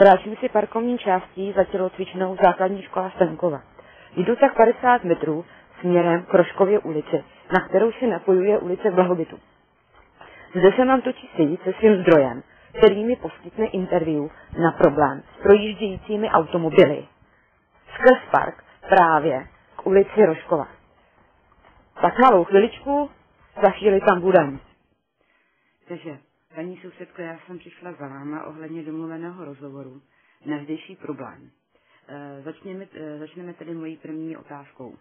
Kráčím si parkovní částí za tělocvičnou základní škola Stankova. Jdu tak 50 metrů směrem k Rožkově ulici, na kterou se napojuje ulice Blahobytu. Zde se mám totiž sejít se svým zdrojem, který mi poskytne interview na problém s projíždějícími automobily skrz park právě k ulici Rožkova. Tak malou chviličku, za chvíli tam budem. Takže, paní sousedko, já jsem přišla za váma ohledně domluveného rozhovoru na zdejší problém. Začneme tedy mojí první otázkou.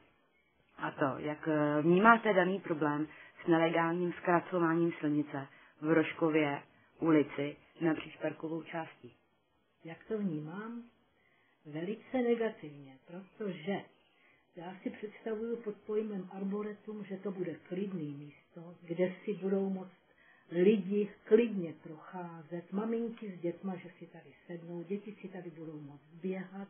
A to, jak vnímáte daný problém s nelegálním zkracováním silnice v Rožkově ulici napříč parkovou částí? Jak to vnímám? Velice negativně, protože já si představuju pod pojmem arboretum, že to bude klidné místo, kde si budou moct lidi klidně procházet, maminky s dětma, že si tady sednou, děti si tady budou moct běhat,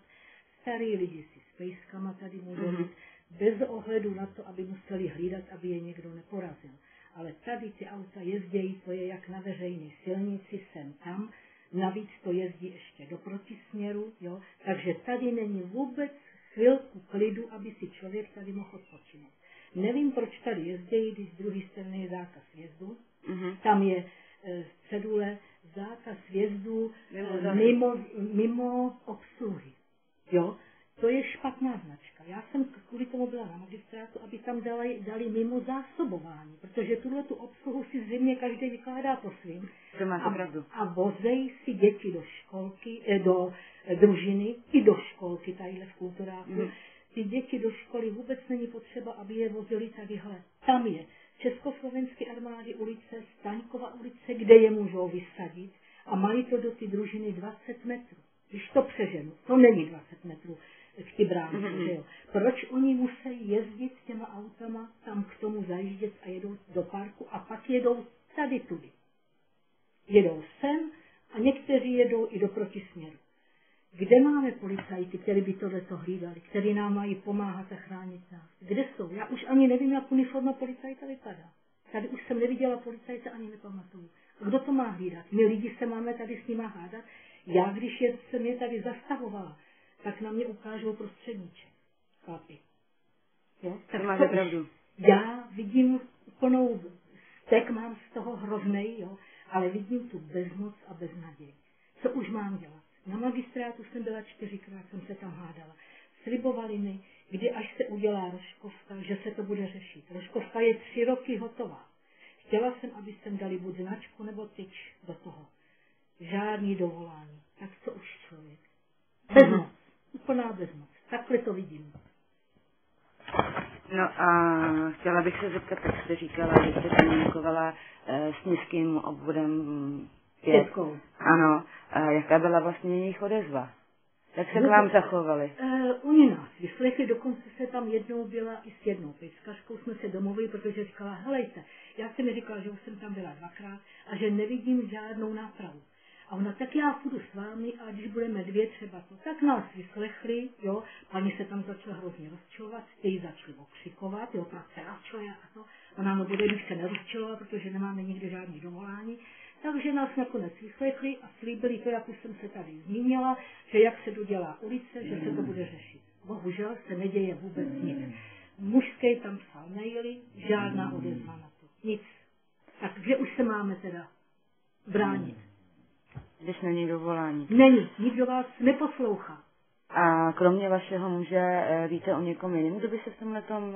starý lidi si s pejskama tady můžou být, bez ohledu na to, aby museli hlídat, aby je někdo neporazil. Ale tady ty auta jezdí, to je jak na veřejné silnici, sem tam, navíc to jezdí ještě do protisměru, jo? Takže tady není vůbec chvilku klidu, aby si člověk tady mohl odpočinout. Nevím, proč tady jezdí, když z druhé strany je zákaz vjezdu. Tam je cedule zákaz vjezdu mimo obsluhy. Jo? To je špatná značka. Já jsem kvůli tomu byla na magistrátu, aby tam dali mimo zásobování, protože tu obsluhu si zřejmě každý vykládá po svým. A vozejí si děti do školky, do družiny i do školky tadyhle v kulturáku. Ty děti do školy vůbec není potřeba, aby je vozili tadyhle. Tam je Československé armády ulice, Staňkova ulice, kde je můžou vysadit a mají to do ty družiny 20 metrů. Když to přeženu, to není 20 metrů k ty brány, že jo. Proč oni musí jezdit těma autama tam k tomu zajíždět a jedou do parku a pak jedou tady tudy. Jedou sem a někteří jedou i do protisměru. Kde máme policajty, kteří by tohleto hlídali, kteří nám mají pomáhat a chránit nás? Kde jsou? Já už ani nevím, jak uniforma policajta vypadá. Tady už jsem neviděla policajta, ani nepamatuju. A kdo to má hlídat? My lidi se máme tady s nima hádat. Já, když jsem je tady zastavovala, tak na mě ukážou prostředníček. Chlapi. Jo? Tak máte pravdu. Já vidím úplnou stek, mám z toho hroznej, jo? Ale vidím tu bezmoc a beznaděj. Co už mám dělat? Na magistrátu jsem byla 4krát, jsem se tam hádala. Slibovali mi, kdy až se udělá Rožkovka, že se to bude řešit. Rožkovka je 3 roky hotová. Chtěla jsem, aby sem dali buď značku nebo tyč do toho. Žádný dovolání. Tak co už člověk? Bezmoc. Úplná bezmoc. Takhle to vidím. No a chtěla bych se zeptat, jak jste říkala, že jste komunikovala s městským obvodem 5. Ano. A jaká byla vlastně jejich odezva? Jak se k vám zachovali? Oni nás vyslechli, dokonce se tam jednou byla i s jednou pejskařkou, jsme se domluvili, protože říkala, helejte, já jsem mi říkala, že už jsem tam byla 2krát a že nevidím žádnou nápravu. A ona, tak já půjdu s vámi a když budeme 2 třeba to, tak nás vyslechli, jo, paní se tam začala hrozně rozčilovat, ty začali okřikovat, jo, proč se rozčiluje a to, ona no bude, když se nerozčilovat, protože nemáme nikde žádný dovolání. Takže nás nakonec vyslechli a slíbili to, jak už jsem se tady zmínila, že jak se dodělá ulice, že se to bude řešit. Bohužel se neděje vůbec nic. Mužský tam psal maily, žádná odezva na to. Nic. Takže už se máme teda bránit. Když není dovolání. Není, nikdo vás neposlouchá. A kromě vašeho muže víte o někom jiném, kdo by se v tomhletom